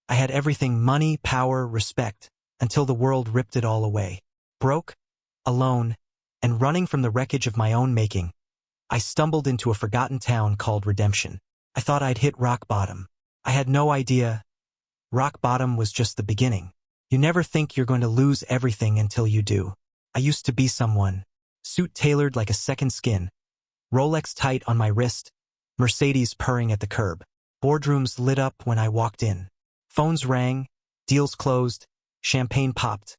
I had everything: money, power, respect, until the world ripped it all away. Broke, alone, and running from the wreckage of my own making, I stumbled into a forgotten town called Redemption. I thought I'd hit rock bottom. I had no idea. Rock bottom was just the beginning. You never think you're going to lose everything until you do. I used to be someone. Suit tailored like a second skin. Rolex tight on my wrist. Mercedes purring at the curb. Boardrooms lit up when I walked in. Phones rang. Deals closed. Champagne popped.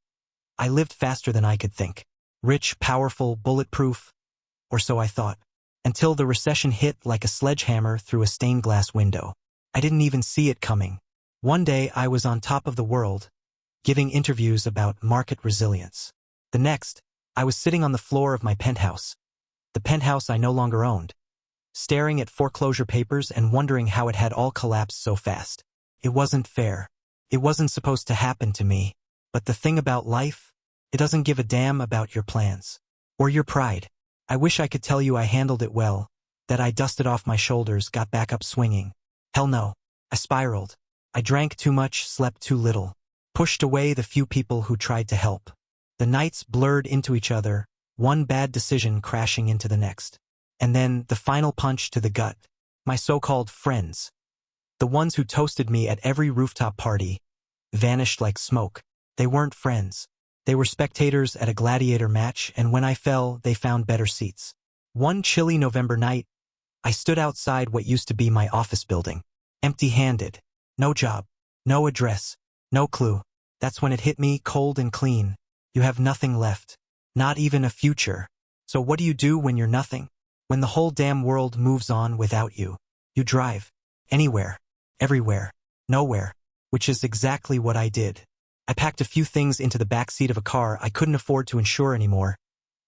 I lived faster than I could think. Rich, powerful, bulletproof. Or so I thought. Until the recession hit like a sledgehammer through a stained glass window. I didn't even see it coming. One day I was on top of the world, giving interviews about market resilience. The next, I was sitting on the floor of my penthouse. The penthouse I no longer owned. Staring at foreclosure papers and wondering how it had all collapsed so fast. It wasn't fair. It wasn't supposed to happen to me. But the thing about life, it doesn't give a damn about your plans. Or your pride. I wish I could tell you I handled it well, that I dusted off my shoulders, got back up swinging. Hell no. I spiraled. I drank too much, slept too little. Pushed away the few people who tried to help. The nights blurred into each other, one bad decision crashing into the next. And then, the final punch to the gut. My so-called friends. The ones who toasted me at every rooftop party. Vanished like smoke. They weren't friends. They were spectators at a gladiator match, and when I fell, they found better seats. One chilly November night, I stood outside what used to be my office building. Empty-handed. No job. No address. No clue. That's when it hit me, cold and clean. You have nothing left. Not even a future. So what do you do when you're nothing? When the whole damn world moves on without you. You drive. Anywhere. Everywhere. Nowhere. Which is exactly what I did. I packed a few things into the back seat of a car I couldn't afford to insure anymore,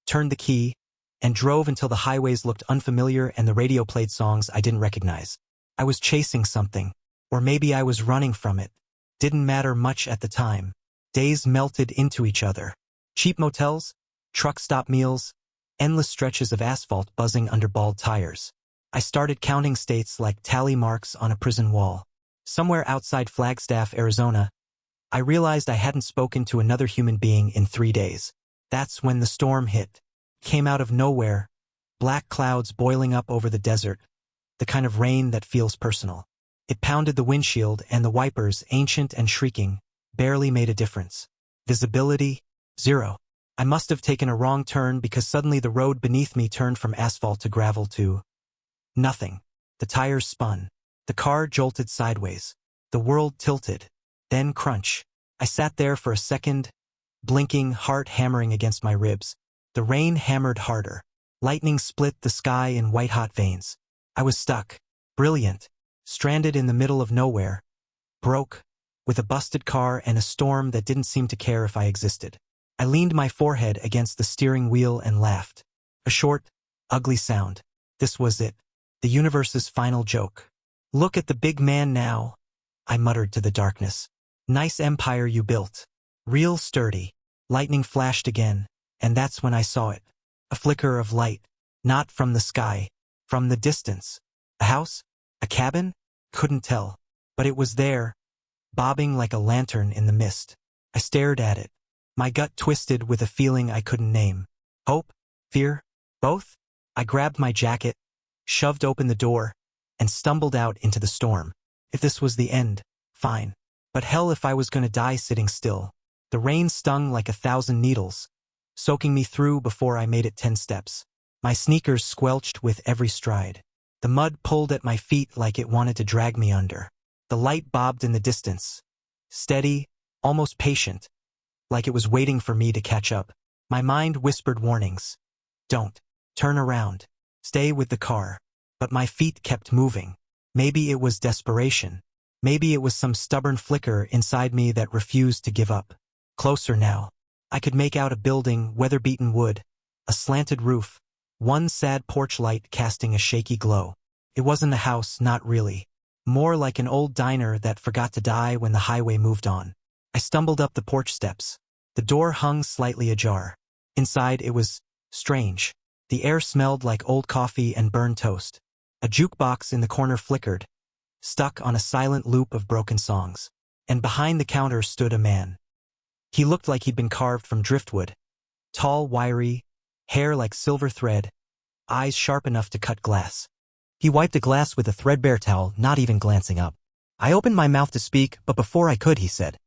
turned the key, and drove until the highways looked unfamiliar and the radio played songs I didn't recognize. I was chasing something. Or maybe I was running from it. Didn't matter much at the time. Days melted into each other. Cheap motels, truck stop meals, endless stretches of asphalt buzzing under bald tires. I started counting states like tally marks on a prison wall. Somewhere outside Flagstaff, Arizona, I realized I hadn't spoken to another human being in 3 days. That's when the storm hit. Came out of nowhere. Black clouds boiling up over the desert. The kind of rain that feels personal. It pounded the windshield, and the wipers, ancient and shrieking, barely made a difference. Visibility, zero. I must have taken a wrong turn because suddenly the road beneath me turned from asphalt to gravel to nothing. The tires spun. The car jolted sideways. The world tilted. Then crunch. I sat there for a second, blinking, heart hammering against my ribs. The rain hammered harder. Lightning split the sky in white-hot veins. I was stuck. Brilliant. Stranded in the middle of nowhere. Broke. With a busted car and a storm that didn't seem to care if I existed. I leaned my forehead against the steering wheel and laughed. A short, ugly sound. This was it. The universe's final joke. Look at the big man now, I muttered to the darkness. Nice empire you built. Real sturdy. Lightning flashed again, and that's when I saw it. A flicker of light. Not from the sky. From the distance. A house? A cabin? Couldn't tell. But it was there, bobbing like a lantern in the mist. I stared at it. My gut twisted with a feeling I couldn't name. Hope? Fear? Both? I grabbed my jacket, shoved open the door, and stumbled out into the storm. If this was the end, fine. But hell if I was going to die sitting still. The rain stung like 1,000 needles, soaking me through before I made it 10 steps. My sneakers squelched with every stride. The mud pulled at my feet like it wanted to drag me under. The light bobbed in the distance. Steady, almost patient, like it was waiting for me to catch up. My mind whispered warnings. Don't. Turn around. Stay with the car. But my feet kept moving. Maybe it was desperation. Maybe it was some stubborn flicker inside me that refused to give up. Closer now. I could make out a building, weather-beaten wood, a slanted roof, one sad porch light casting a shaky glow. It wasn't a house, not really. More like an old diner that forgot to die when the highway moved on. I stumbled up the porch steps. The door hung slightly ajar. Inside it was strange. The air smelled like old coffee and burned toast. A jukebox in the corner flickered, stuck on a silent loop of broken songs. and behind the counter stood a man. He looked like he'd been carved from driftwood. Tall, wiry, hair like silver thread, eyes sharp enough to cut glass. He wiped a glass with a threadbare towel, not even glancing up. I opened my mouth to speak, but before I could, he said,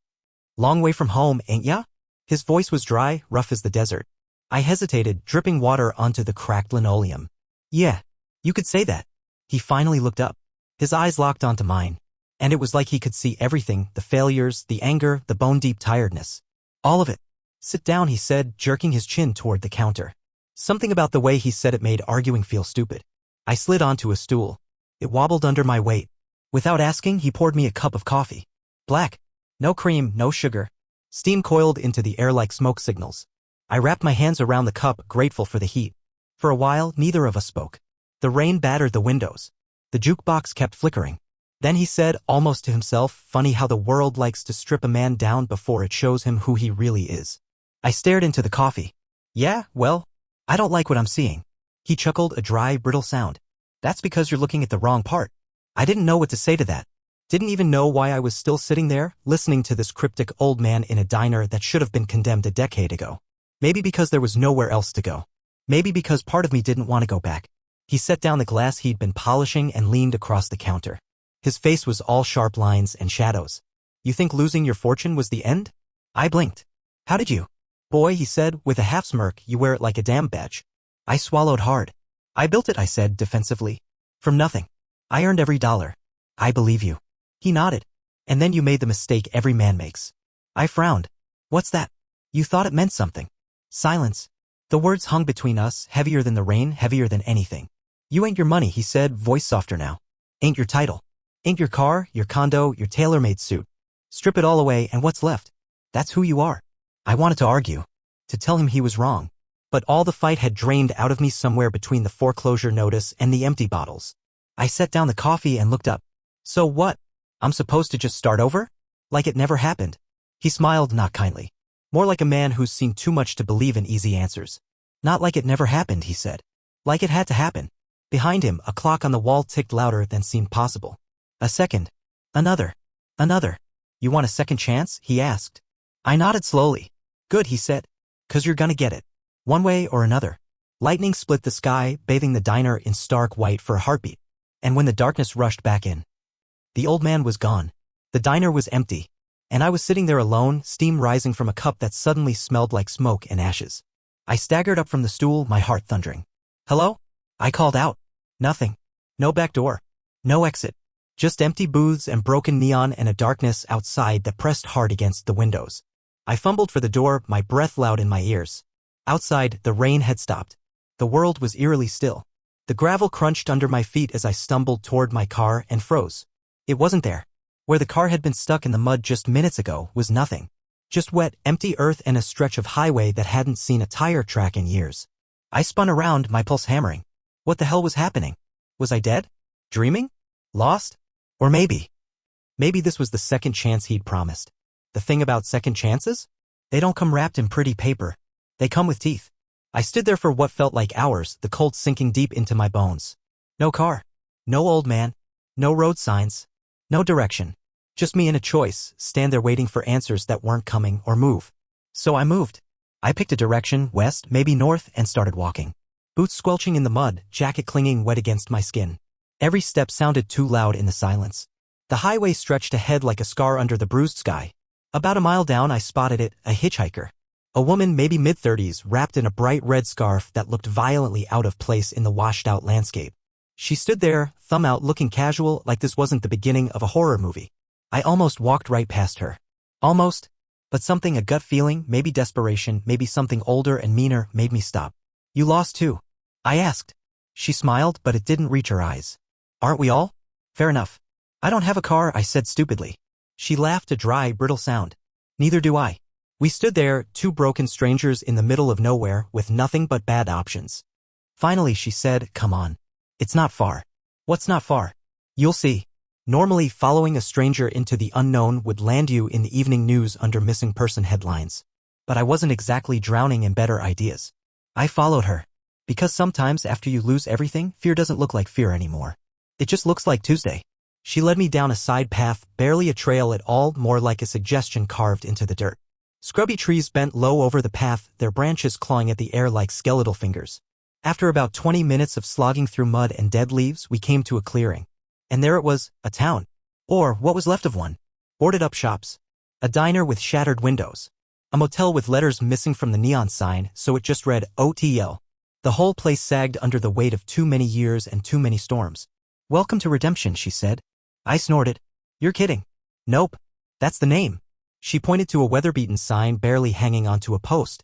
"Long way from home, ain't ya?" His voice was dry, rough as the desert. I hesitated, dripping water onto the cracked linoleum. "Yeah, you could say that." He finally looked up. His eyes locked onto mine, and it was like he could see everything, the failures, the anger, the bone-deep tiredness. All of it. "Sit down," he said, jerking his chin toward the counter. Something about the way he said it made arguing feel stupid. I slid onto a stool. It wobbled under my weight. Without asking, he poured me a cup of coffee. Black. No cream, no sugar. Steam coiled into the air like smoke signals. I wrapped my hands around the cup, grateful for the heat. For a while, neither of us spoke. The rain battered the windows. The jukebox kept flickering. Then he said, almost to himself, "Funny how the world likes to strip a man down before it shows him who he really is." I stared into the coffee. "Yeah, well, I don't like what I'm seeing." He chuckled, a dry, brittle sound. "That's because you're looking at the wrong part." I didn't know what to say to that. Didn't even know why I was still sitting there, listening to this cryptic old man in a diner that should have been condemned a decade ago. Maybe because there was nowhere else to go. Maybe because part of me didn't want to go back. He set down the glass he'd been polishing and leaned across the counter. His face was all sharp lines and shadows. "You think losing your fortune was the end?" I blinked. "How did you?" "Boy," he said, with a half smirk, "you wear it like a damn badge." I swallowed hard. "I built it," I said defensively. "From nothing. I earned every dollar." "I believe you." He nodded. "And then you made the mistake every man makes." I frowned. "What's that?" "You thought it meant something." Silence. The words hung between us, heavier than the rain, heavier than anything. "You ain't your money," he said, voice softer now. "Ain't your title. Ain't your car, your condo, your tailor-made suit. Strip it all away and what's left? That's who you are." I wanted to argue. To tell him he was wrong. But all the fight had drained out of me somewhere between the foreclosure notice and the empty bottles. I set down the coffee and looked up. "So what? I'm supposed to just start over? Like it never happened?" He smiled, not kindly. More like a man who's seen too much to believe in easy answers. "Not like it never happened," he said. "Like it had to happen." Behind him, a clock on the wall ticked louder than seemed possible. A second. Another. Another. "You want a second chance?" he asked. I nodded slowly. "Good," he said. "'Cause you're gonna get it. One way or another." Lightning split the sky, bathing the diner in stark white for a heartbeat. And when the darkness rushed back in, the old man was gone. The diner was empty. And I was sitting there alone, steam rising from a cup that suddenly smelled like smoke and ashes. I staggered up from the stool, my heart thundering. "Hello?" I called out. Nothing. No back door. No exit. Just empty booths and broken neon and a darkness outside that pressed hard against the windows. I fumbled for the door, my breath loud in my ears. Outside, the rain had stopped. The world was eerily still. The gravel crunched under my feet as I stumbled toward my car and froze. It wasn't there. Where the car had been stuck in the mud just minutes ago was nothing. Just wet, empty earth and a stretch of highway that hadn't seen a tire track in years. I spun around, my pulse hammering. What the hell was happening? Was I dead? Dreaming? Lost? Or maybe this was the second chance he'd promised. The thing about second chances? They don't come wrapped in pretty paper. They come with teeth. I stood there for what felt like hours, the cold sinking deep into my bones. No car. No old man. No road signs. No direction. Just me and a choice, stand there waiting for answers that weren't coming, or move. So I moved. I picked a direction, west, maybe north, and started walking. Boots squelching in the mud, jacket clinging wet against my skin. Every step sounded too loud in the silence. The highway stretched ahead like a scar under the bruised sky. About a mile down I spotted it, a hitchhiker. A woman, maybe mid-30s, wrapped in a bright red scarf that looked violently out of place in the washed-out landscape. She stood there, thumb out, looking casual, like this wasn't the beginning of a horror movie. I almost walked right past her. Almost. But something, a gut feeling, maybe desperation, maybe something older and meaner, made me stop. "You lost too?" I asked. She smiled, but it didn't reach her eyes. "Aren't we all?" "Fair enough." "I don't have a car," I said stupidly. She laughed, a dry, brittle sound. "Neither do I." We stood there, two broken strangers in the middle of nowhere, with nothing but bad options. Finally she said, "Come on. It's not far." "What's not far?" "You'll see." Normally, following a stranger into the unknown would land you in the evening news under missing person headlines. But I wasn't exactly drowning in better ideas. I followed her. Because sometimes after you lose everything, fear doesn't look like fear anymore. It just looks like Tuesday. She led me down a side path, barely a trail at all, more like a suggestion carved into the dirt. Scrubby trees bent low over the path, their branches clawing at the air like skeletal fingers. After about 20 minutes of slogging through mud and dead leaves, we came to a clearing. And there it was, a town. Or what was left of one. Boarded-up shops. A diner with shattered windows. A motel with letters missing from the neon sign, so it just read OTL. The whole place sagged under the weight of too many years and too many storms. "Welcome to Redemption," she said. I snorted. "You're kidding." "Nope. That's the name." She pointed to a weather-beaten sign barely hanging onto a post.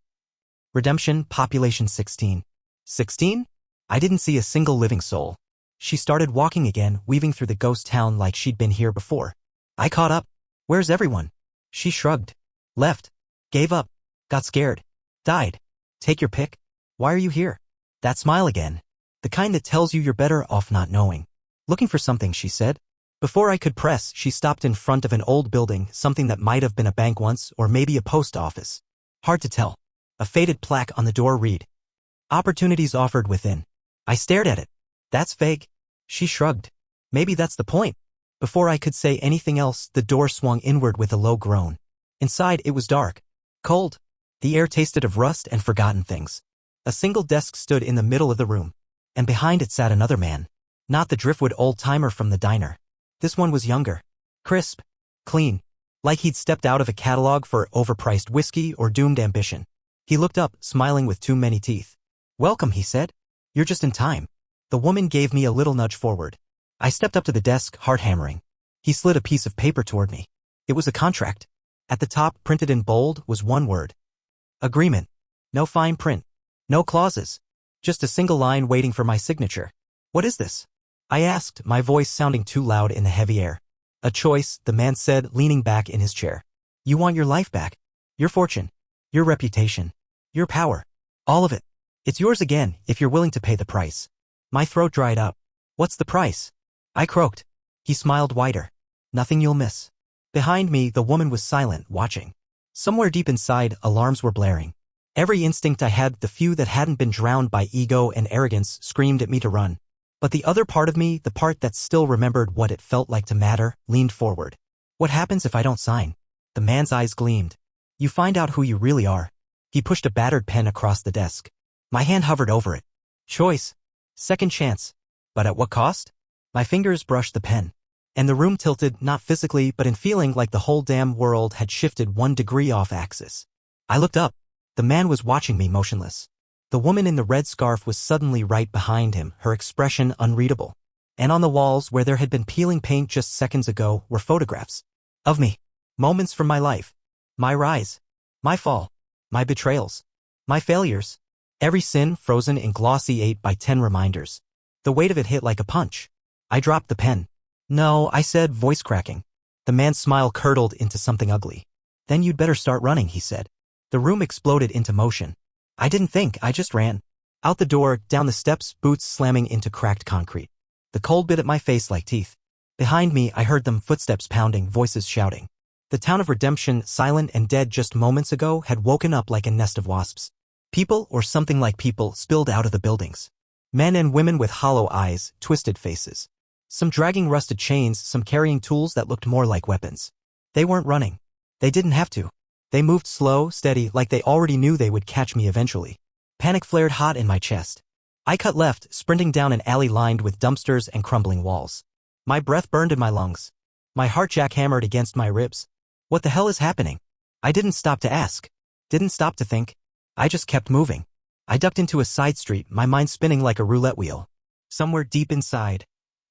"Redemption, population 16. 16? I didn't see a single living soul." She started walking again, weaving through the ghost town like she'd been here before. I caught up. "Where's everyone?" She shrugged. "Left. Gave up. Got scared. Died. Take your pick. Why are you here?" That smile again. The kind that tells you you're better off not knowing. "Looking for something," she said. Before I could press, she stopped in front of an old building, something that might have been a bank once, or maybe a post office. Hard to tell. A faded plaque on the door read, "Opportunities offered within." I stared at it. "That's vague." She shrugged. "Maybe that's the point." Before I could say anything else, the door swung inward with a low groan. Inside, it was dark. Cold. The air tasted of rust and forgotten things. A single desk stood in the middle of the room. And behind it sat another man. Not the driftwood old-timer from the diner. This one was younger. Crisp. Clean. Like he'd stepped out of a catalog for overpriced whiskey or doomed ambition. He looked up, smiling with too many teeth. "Welcome," he said. "You're just in time." The woman gave me a little nudge forward. I stepped up to the desk, heart hammering. He slid a piece of paper toward me. It was a contract. At the top, printed in bold, was one word. Agreement. No fine print. No clauses. Just a single line waiting for my signature. "What is this?" I asked, my voice sounding too loud in the heavy air. "A choice," the man said, leaning back in his chair. "You want your life back. Your fortune. Your reputation. Your power. All of it. It's yours again, if you're willing to pay the price." My throat dried up. "What's the price?" I croaked. He smiled wider. "Nothing you'll miss." Behind me, the woman was silent, watching. Somewhere deep inside, alarms were blaring. Every instinct I had, the few that hadn't been drowned by ego and arrogance, screamed at me to run. But the other part of me, the part that still remembered what it felt like to matter, leaned forward. "What happens if I don't sign?" The man's eyes gleamed. "You find out who you really are." He pushed a battered pen across the desk. My hand hovered over it. Choice. Second chance. But at what cost? My fingers brushed the pen. And the room tilted, not physically, but in feeling, like the whole damn world had shifted 1 degree off axis. I looked up. The man was watching me, motionless. The woman in the red scarf was suddenly right behind him, her expression unreadable. And on the walls, where there had been peeling paint just seconds ago, were photographs. Of me. Moments from my life. My rise. My fall. My betrayals. My failures. Every sin frozen in glossy 8x10 reminders. The weight of it hit like a punch. I dropped the pen. "No," I said, voice cracking. The man's smile curdled into something ugly. "Then you'd better start running," he said. The room exploded into motion. I didn't think, I just ran. Out the door, down the steps, boots slamming into cracked concrete. The cold bit at my face like teeth. Behind me, I heard them, footsteps pounding, voices shouting. The town of Redemption, silent and dead just moments ago, had woken up like a nest of wasps. People, or something like people, spilled out of the buildings. Men and women with hollow eyes, twisted faces. Some dragging rusted chains, some carrying tools that looked more like weapons. They weren't running. They didn't have to. They moved slow, steady, like they already knew they would catch me eventually. Panic flared hot in my chest. I cut left, sprinting down an alley lined with dumpsters and crumbling walls. My breath burned in my lungs. My heart jackhammered against my ribs. What the hell is happening? I didn't stop to ask. Didn't stop to think. I just kept moving. I ducked into a side street, my mind spinning like a roulette wheel. Somewhere deep inside,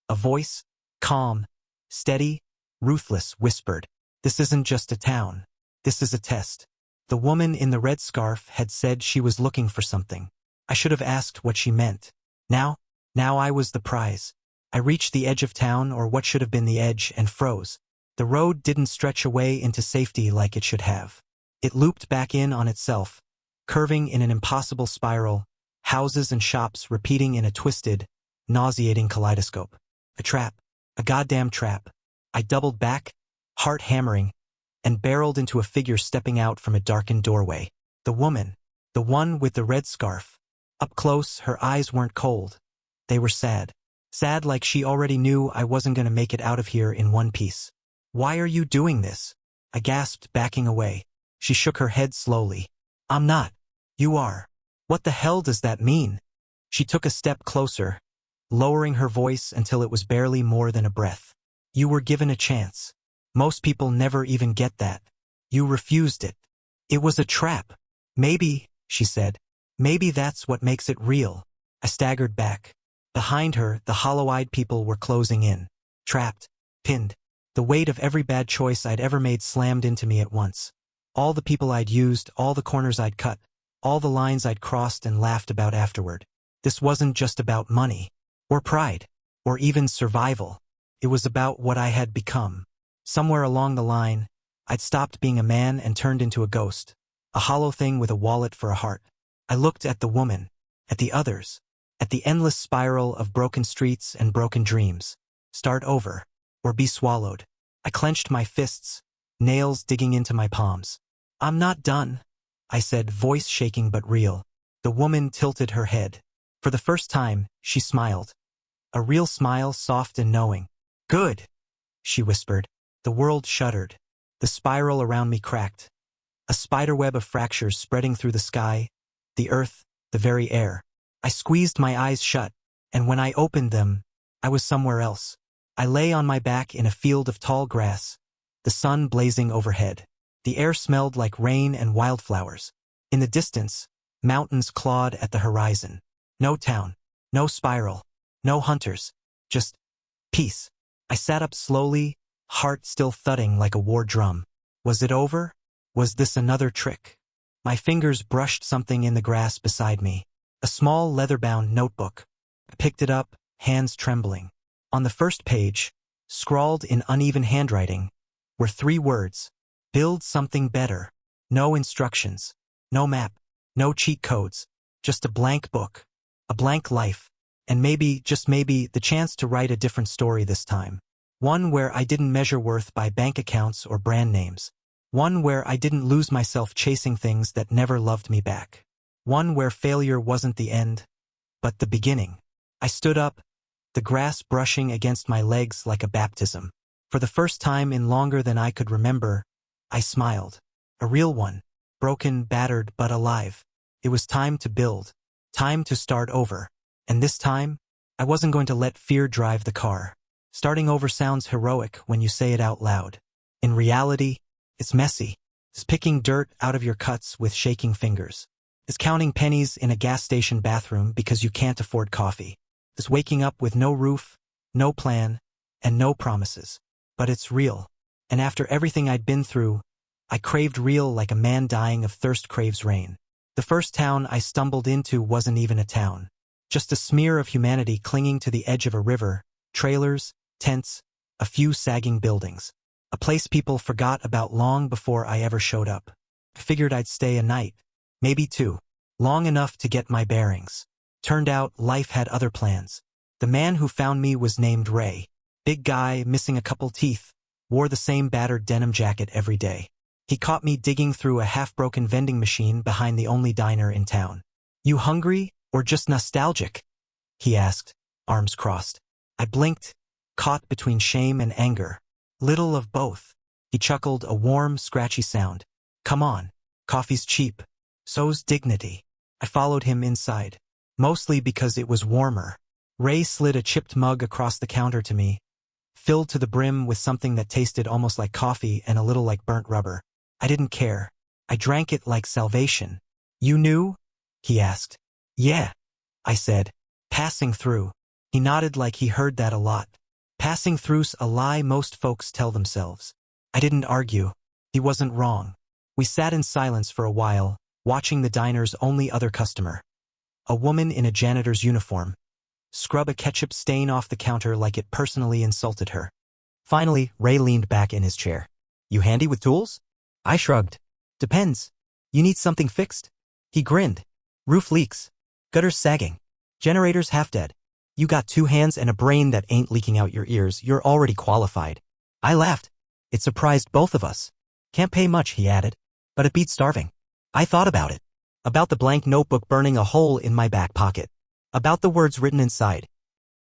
a voice, calm, steady, ruthless, whispered, "This isn't just a town. This is a test." The woman in the red scarf had said she was looking for something. I should have asked what she meant. Now I was the prize. I reached the edge of town, or what should have been the edge, and froze. The road didn't stretch away into safety like it should have. It looped back in on itself, curving in an impossible spiral, houses and shops repeating in a twisted, nauseating kaleidoscope. A trap. A goddamn trap. I doubled back, heart hammering, and barreled into a figure stepping out from a darkened doorway. The woman. The one with the red scarf. Up close, her eyes weren't cold. They were sad. sad like she already knew I wasn't gonna make it out of here in one piece. "Why are you doing this?" I gasped, backing away. She shook her head slowly. "I'm not. You are." "What the hell does that mean?" She took a step closer, lowering her voice until it was barely more than a breath. "You were given a chance. Most people never even get that. You refused it. It was a trap." "Maybe," she said. "Maybe that's what makes it real." I staggered back. Behind her, the hollow-eyed people were closing in. Trapped. Pinned. The weight of every bad choice I'd ever made slammed into me at once. All the people I'd used, all the corners I'd cut, all the lines I'd crossed and laughed about afterward. This wasn't just about money, or pride, or even survival. It was about what I had become. Somewhere along the line, I'd stopped being a man and turned into a ghost, a hollow thing with a wallet for a heart. I looked at the woman, at the others, at the endless spiral of broken streets and broken dreams. Start over, or be swallowed. I clenched my fists, nails digging into my palms. "I'm not done," I said, voice shaking but real. The woman tilted her head. For the first time, she smiled. A real smile, soft and knowing. "Good," she whispered. The world shuddered. The spiral around me cracked. A spiderweb of fractures spreading through the sky, the earth, the very air. I squeezed my eyes shut, and when I opened them, I was somewhere else. I lay on my back in a field of tall grass, the sun blazing overhead. The air smelled like rain and wildflowers. In the distance, mountains clawed at the horizon. No town, no spiral, no hunters, just peace. I sat up slowly, heart still thudding like a war drum. Was it over? Was this another trick? My fingers brushed something in the grass beside me. A small leather-bound notebook. I picked it up, hands trembling. On the first page, scrawled in uneven handwriting, were 3 words. Build something better. No instructions. No map. No cheat codes. Just a blank book. A blank life. And maybe, just maybe, the chance to write a different story this time. One where I didn't measure worth by bank accounts or brand names. One where I didn't lose myself chasing things that never loved me back. One where failure wasn't the end, but the beginning. I stood up, the grass brushing against my legs like a baptism. For the first time in longer than I could remember, I smiled. A real one. Broken, battered, but alive. It was time to build. Time to start over. And this time, I wasn't going to let fear drive the car. Starting over sounds heroic when you say it out loud. In reality, it's messy. It's picking dirt out of your cuts with shaking fingers. It's counting pennies in a gas station bathroom because you can't afford coffee. It's waking up with no roof, no plan, and no promises. But it's real. And after everything I'd been through, I craved real like a man dying of thirst craves rain. The first town I stumbled into wasn't even a town. Just a smear of humanity clinging to the edge of a river, trailers, tents, a few sagging buildings. A place people forgot about long before I ever showed up. I figured I'd stay a night, maybe 2, long enough to get my bearings. Turned out life had other plans. The man who found me was named Ray. Big guy, missing a couple teeth, wore the same battered denim jacket every day. He caught me digging through a half-broken vending machine behind the only diner in town. "You hungry, or just nostalgic?" he asked, arms crossed. I blinked, caught between shame and anger. "Little of both." He chuckled, a warm, scratchy sound. "Come on, coffee's cheap. So's dignity." I followed him inside, mostly because it was warmer. Ray slid a chipped mug across the counter to me, filled to the brim with something that tasted almost like coffee and a little like burnt rubber. I didn't care. I drank it like salvation. "You knew?" he asked. "Yeah," I said. "Passing through." He nodded like he heard that a lot. Passing through's a lie most folks tell themselves. I didn't argue. He wasn't wrong. We sat in silence for a while, watching the diner's only other customer. A woman in a janitor's uniform. Scrub a ketchup stain off the counter like it personally insulted her. Finally, Ray leaned back in his chair. "You handy with tools?" I shrugged. "Depends. You need something fixed?" He grinned. "Roof leaks. Gutters sagging. Generators half dead. You got 2 hands and a brain that ain't leaking out your ears. You're already qualified." I laughed. It surprised both of us. "Can't pay much," he added, "but it beats starving." I thought about it. About the blank notebook burning a hole in my back pocket. About the words written inside.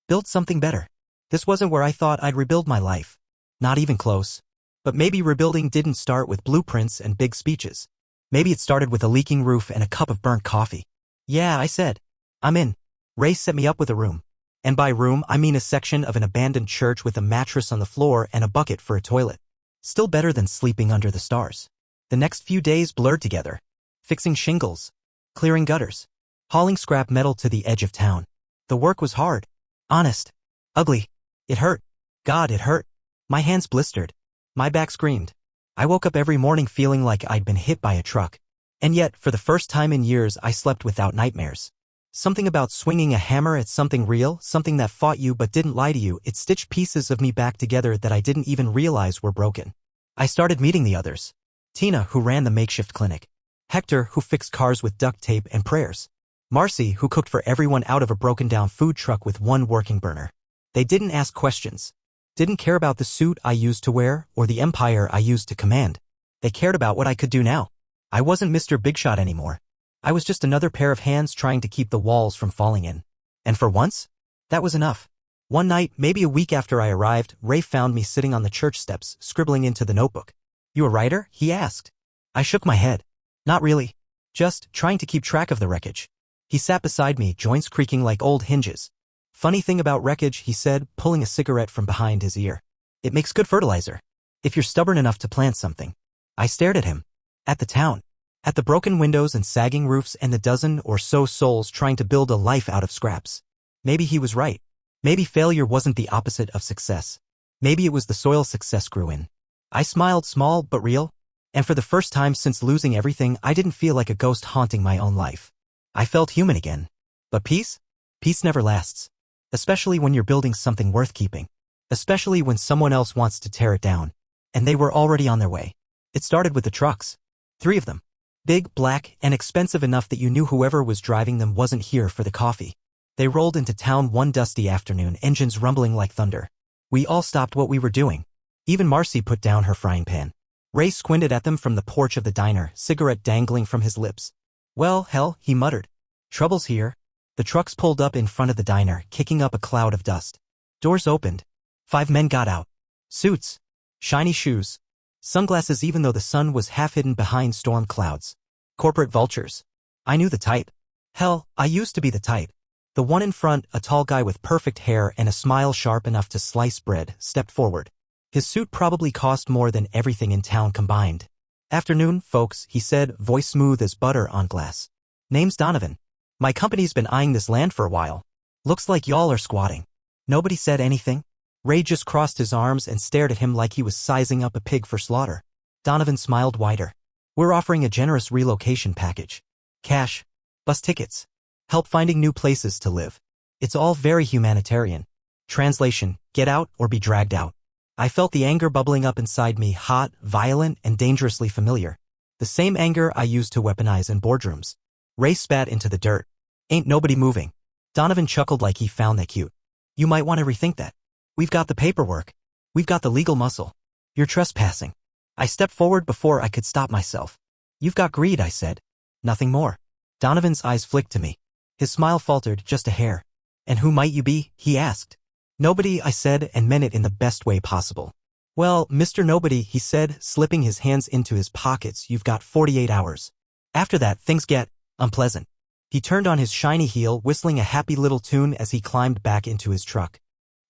Build something better. This wasn't where I thought I'd rebuild my life. Not even close. But maybe rebuilding didn't start with blueprints and big speeches. Maybe it started with a leaking roof and a cup of burnt coffee. Yeah, I said. I'm in. Ray set me up with a room. And by room, I mean a section of an abandoned church with a mattress on the floor and a bucket for a toilet. Still better than sleeping under the stars. The next few days blurred together. Fixing shingles. Clearing gutters. Hauling scrap metal to the edge of town. The work was hard. Honest. Ugly. It hurt. God, it hurt. My hands blistered. My back screamed. I woke up every morning feeling like I'd been hit by a truck. And yet, for the first time in years, I slept without nightmares. Something about swinging a hammer at something real, something that fought you but didn't lie to you, it stitched pieces of me back together that I didn't even realize were broken. I started meeting the others. Tina, who ran the makeshift clinic. Hector, who fixed cars with duct tape and prayers. Marcy, who cooked for everyone out of a broken-down food truck with one working burner. They didn't ask questions. Didn't care about the suit I used to wear or the empire I used to command. They cared about what I could do now. I wasn't Mr. Big Shot anymore. I was just another pair of hands trying to keep the walls from falling in. And for once, that was enough. One night, maybe a week after I arrived, Ray found me sitting on the church steps, scribbling into the notebook. You a writer? He asked. I shook my head. Not really. Just trying to keep track of the wreckage. He sat beside me, joints creaking like old hinges. Funny thing about wreckage, he said, pulling a cigarette from behind his ear. It makes good fertilizer. If you're stubborn enough to plant something. I stared at him. At the town. At the broken windows and sagging roofs and the dozen or so souls trying to build a life out of scraps. Maybe he was right. Maybe failure wasn't the opposite of success. Maybe it was the soil success grew in. I smiled, small but real. And for the first time since losing everything, I didn't feel like a ghost haunting my own life. I felt human again. But peace? Peace never lasts. Especially when you're building something worth keeping. Especially when someone else wants to tear it down. And they were already on their way. It started with the trucks. 3 of them. Big, black, and expensive enough that you knew whoever was driving them wasn't here for the coffee. They rolled into town one dusty afternoon, engines rumbling like thunder. We all stopped what we were doing. Even Marcy put down her frying pan. Ray squinted at them from the porch of the diner, cigarette dangling from his lips. Well, hell, he muttered. Trouble's here. The trucks pulled up in front of the diner, kicking up a cloud of dust. Doors opened. 5 men got out. Suits. Shiny shoes. Sunglasses even though the sun was half hidden behind storm clouds. Corporate vultures. I knew the type. Hell, I used to be the type. The one in front, a tall guy with perfect hair and a smile sharp enough to slice bread, stepped forward. His suit probably cost more than everything in town combined. Afternoon, folks, he said, voice smooth as butter on glass. Name's Donovan. My company's been eyeing this land for a while. Looks like y'all are squatting. Nobody said anything. Ray just crossed his arms and stared at him like he was sizing up a pig for slaughter. Donovan smiled wider. We're offering a generous relocation package. Cash. Bus tickets. Help finding new places to live. It's all very humanitarian. Translation, get out or be dragged out. I felt the anger bubbling up inside me, hot, violent, and dangerously familiar. The same anger I used to weaponize in boardrooms. Ray spat into the dirt. Ain't nobody moving. Donovan chuckled like he found that cute. You might want to rethink that. We've got the paperwork. We've got the legal muscle. You're trespassing. I stepped forward before I could stop myself. You've got greed, I said. Nothing more. Donovan's eyes flicked to me. His smile faltered just a hair. And who might you be? He asked. Nobody, I said, and meant it in the best way possible. Well, Mr. Nobody, he said, slipping his hands into his pockets, you've got 48 hours. After that, things get unpleasant. He turned on his shiny heel, whistling a happy little tune as he climbed back into his truck.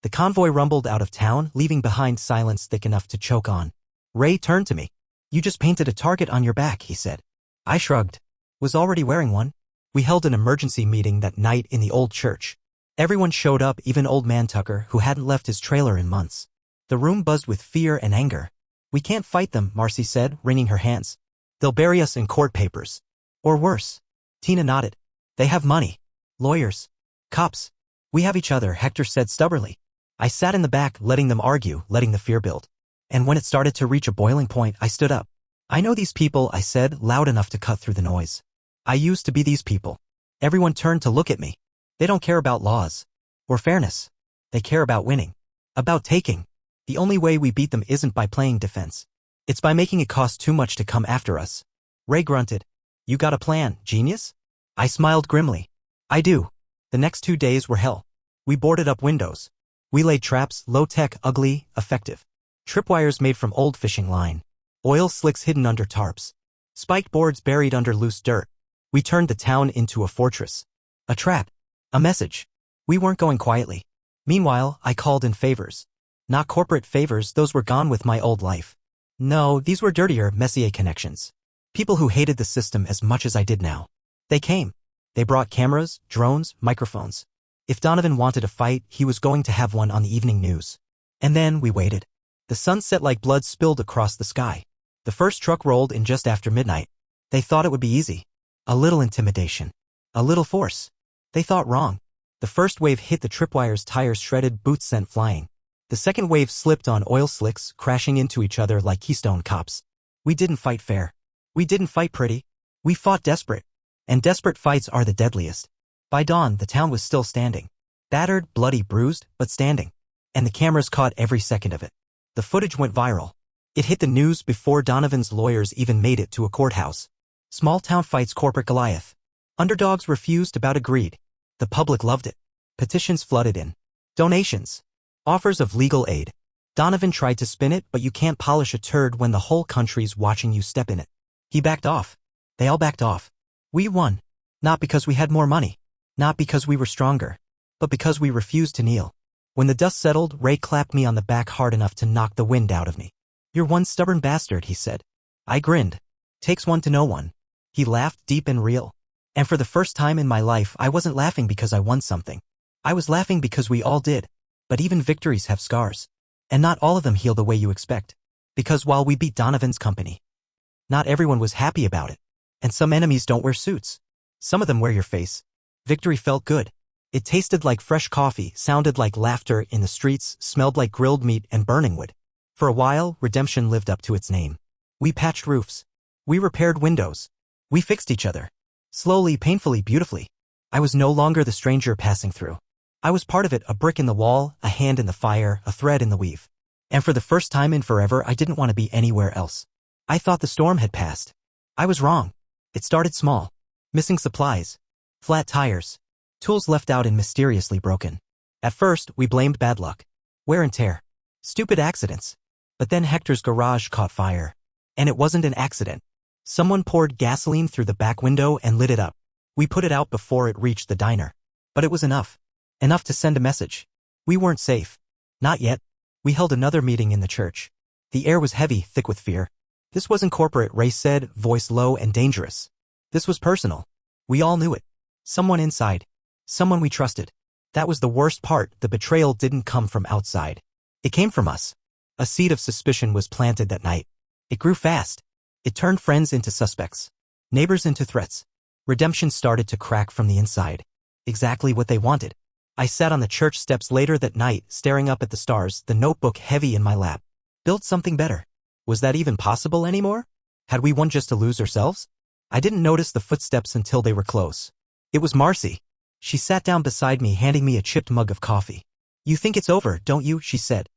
The convoy rumbled out of town, leaving behind silence thick enough to choke on. Ray turned to me. You just painted a target on your back, he said. I shrugged. Was already wearing one. We held an emergency meeting that night in the old church. Everyone showed up, even old man Tucker, who hadn't left his trailer in months. The room buzzed with fear and anger. We can't fight them, Marcy said, wringing her hands. They'll bury us in court papers. Or worse. Tina nodded. They have money. Lawyers. Cops. We have each other, Hector said stubbornly. I sat in the back, letting them argue, letting the fear build. And when it started to reach a boiling point, I stood up. I know these people, I said, loud enough to cut through the noise. I used to be these people. Everyone turned to look at me. They don't care about laws. Or fairness. They care about winning. About taking. The only way we beat them isn't by playing defense. It's by making it cost too much to come after us. Ray grunted. You got a plan, genius? I smiled grimly. I do. The next 2 days were hell. We boarded up windows. We laid traps, low-tech, ugly, effective. Tripwires made from old fishing line. Oil slicks hidden under tarps. Spiked boards buried under loose dirt. We turned the town into a fortress. A trap. A message. We weren't going quietly. Meanwhile, I called in favors. Not corporate favors, those were gone with my old life. No, these were dirtier, messier connections. People who hated the system as much as I did now. They came. They brought cameras, drones, microphones. If Donovan wanted a fight, he was going to have one on the evening news. And then we waited. The sun set like blood spilled across the sky. The first truck rolled in just after midnight. They thought it would be easy. A little intimidation. A little force. They thought wrong. The first wave hit the tripwires, tires shredded, boots sent flying. The second wave slipped on oil slicks, crashing into each other like Keystone cops. We didn't fight fair. We didn't fight pretty. We fought desperate. And desperate fights are the deadliest. By dawn, the town was still standing. Battered, bloody, bruised, but standing. And the cameras caught every second of it. The footage went viral. It hit the news before Donovan's lawyers even made it to a courthouse. Small town fights, corporate Goliath. Underdogs refused to bow to greed. The public loved it. Petitions flooded in. Donations. Offers of legal aid. Donovan tried to spin it, but you can't polish a turd when the whole country's watching you step in it. He backed off. They all backed off. We won. Not because we had more money. Not because we were stronger. But because we refused to kneel. When the dust settled, Ray clapped me on the back hard enough to knock the wind out of me. "You're one stubborn bastard," he said. I grinned. "Takes one to know one." He laughed deep and real. And for the first time in my life, I wasn't laughing because I won something. I was laughing because we all did. But even victories have scars. And not all of them heal the way you expect. Because while we beat Donovan's company, not everyone was happy about it. And some enemies don't wear suits. Some of them wear your face. Victory felt good. It tasted like fresh coffee, sounded like laughter in the streets, smelled like grilled meat and burning wood. For a while, redemption lived up to its name. We patched roofs. We repaired windows. We fixed each other. Slowly, painfully, beautifully. I was no longer the stranger passing through. I was part of it, a brick in the wall, a hand in the fire, a thread in the weave. And for the first time in forever, I didn't want to be anywhere else. I thought the storm had passed. I was wrong. It started small. Missing supplies. Flat tires. Tools left out and mysteriously broken. At first, we blamed bad luck. Wear and tear. Stupid accidents. But then Hector's garage caught fire. And it wasn't an accident. Someone poured gasoline through the back window and lit it up. We put it out before it reached the diner. But it was enough. Enough to send a message. We weren't safe. Not yet. We held another meeting in the church. The air was heavy, thick with fear. This wasn't corporate, Ray said, voice low and dangerous. This was personal. We all knew it. Someone inside. Someone we trusted. That was the worst part. The betrayal didn't come from outside. It came from us. A seed of suspicion was planted that night. It grew fast. It turned friends into suspects. Neighbors into threats. Redemption started to crack from the inside. Exactly what they wanted. I sat on the church steps later that night, staring up at the stars, the notebook heavy in my lap. Built something better. Was that even possible anymore? Had we won just to lose ourselves? I didn't notice the footsteps until they were close. It was Marcy. She sat down beside me, handing me a chipped mug of coffee. "You think it's over, don't you?" she said.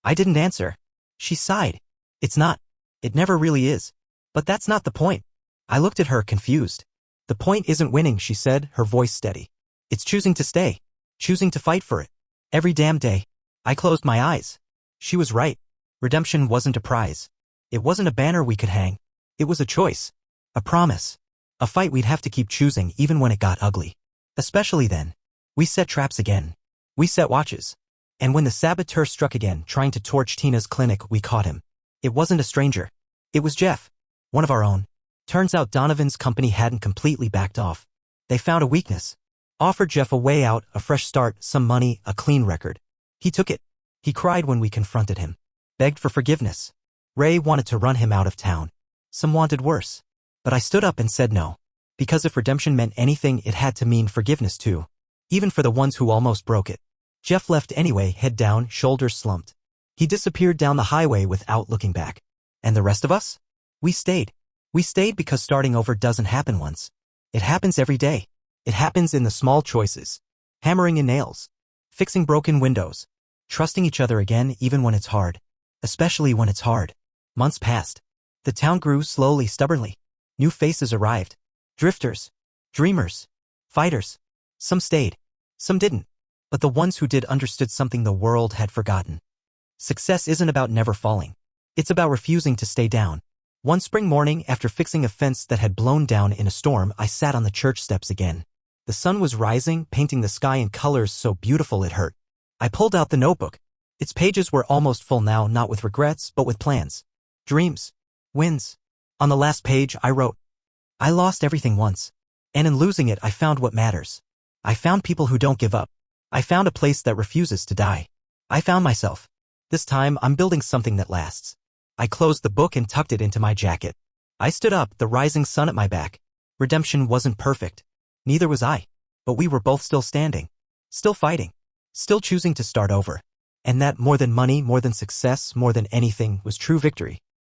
I didn't answer. She sighed. "It's not. It never really is. But that's not the point." I looked at her, confused. "The point isn't winning," she said, her voice steady. "It's choosing to stay. Choosing to fight for it. Every damn day." I closed my eyes. She was right. Redemption wasn't a prize. It wasn't a banner we could hang. It was a choice. A promise. A fight we'd have to keep choosing even when it got ugly. Especially then. We set traps again. We set watches. And when the saboteur struck again, trying to torch Tina's clinic, we caught him. It wasn't a stranger. It was Jeff. One of our own. Turns out Donovan's company hadn't completely backed off. They found a weakness. Offered Jeff a way out, a fresh start, some money, a clean record. He took it. He cried when we confronted him. Begged for forgiveness. Ray wanted to run him out of town. Some wanted worse. But I stood up and said no. Because if redemption meant anything, it had to mean forgiveness too. Even for the ones who almost broke it. Jeff left anyway, head down, shoulders slumped. He disappeared down the highway without looking back. And the rest of us? We stayed. We stayed because starting over doesn't happen once. It happens every day. It happens in the small choices. Hammering in nails. Fixing broken windows. Trusting each other again even when it's hard. Especially when it's hard. Months passed. The town grew slowly, stubbornly. New faces arrived. Drifters. Dreamers. Fighters. Some stayed. Some didn't. But the ones who did understood something the world had forgotten. Success isn't about never falling. It's about refusing to stay down. One spring morning, after fixing a fence that had blown down in a storm, I sat on the church steps again. The sun was rising, painting the sky in colors so beautiful it hurt. I pulled out the notebook. Its pages were almost full now, not with regrets, but with plans. Dreams. Wins. On the last page, I wrote, I lost everything once. And in losing it, I found what matters. I found people who don't give up. I found a place that refuses to die. I found myself. This time, I'm building something that lasts. I closed the book and tucked it into my jacket. I stood up, the rising sun at my back. Redemption wasn't perfect. Neither was I. But we were both still standing. Still fighting. Still choosing to start over. And that, more than money, more than success, more than anything, was true victory.